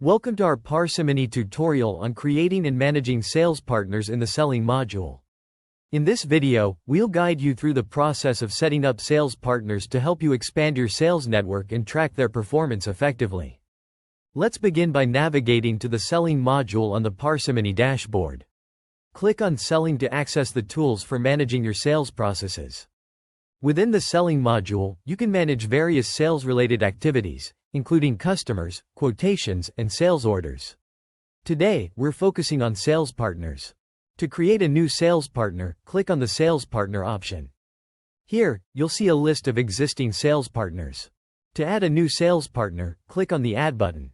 Welcome to our parsimony tutorial on creating and managing sales partners in the selling module. In this video, we'll guide you through the process of setting up sales partners to help you expand your sales network and track their performance effectively. Let's begin by navigating to the Selling module on the parsimony dashboard. Click on Selling to access the tools for managing your sales processes. Within the Selling module, you can manage various sales-related activities, including customers, quotations, and sales orders. Today, we're focusing on sales partners. To create a new sales partner, click on the Sales Partner option. Here, you'll see a list of existing sales partners. To add a new sales partner, click on the Add button.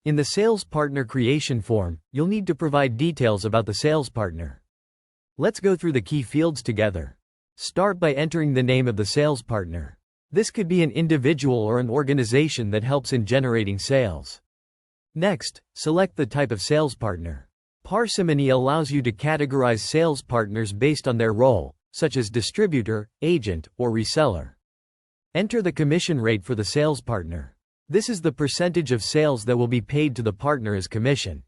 In the Sales Partner Creation form, you'll need to provide details about the sales partner. Let's go through the key fields together. Start by entering the name of the sales partner. This could be an individual or an organization that helps in generating sales. Next, select the type of sales partner. Parsimony allows you to categorize sales partners based on their role, such as distributor, agent, or reseller. Enter the commission rate for the sales partner. This is the percentage of sales that will be paid to the partner as commission.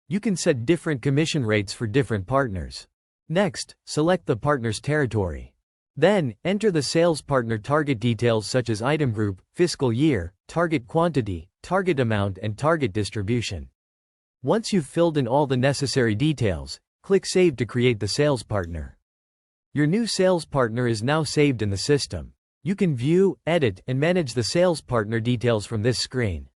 You can set different commission rates for different partners. Next, select the partner's territory. Then, enter the sales partner target details such as item group, fiscal year, target quantity, target amount, and target distribution. Once you've filled in all the necessary details, click Save to create the sales partner. Your new sales partner is now saved in the system. You can view, edit, and manage the sales partner details from this screen.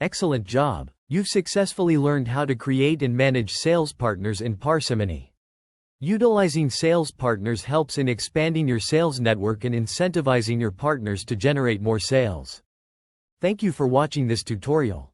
Excellent job! You've successfully learned how to create and manage sales partners in parsimony. Utilizing sales partners helps in expanding your sales network and incentivizing your partners to generate more sales. Thank you for watching this tutorial.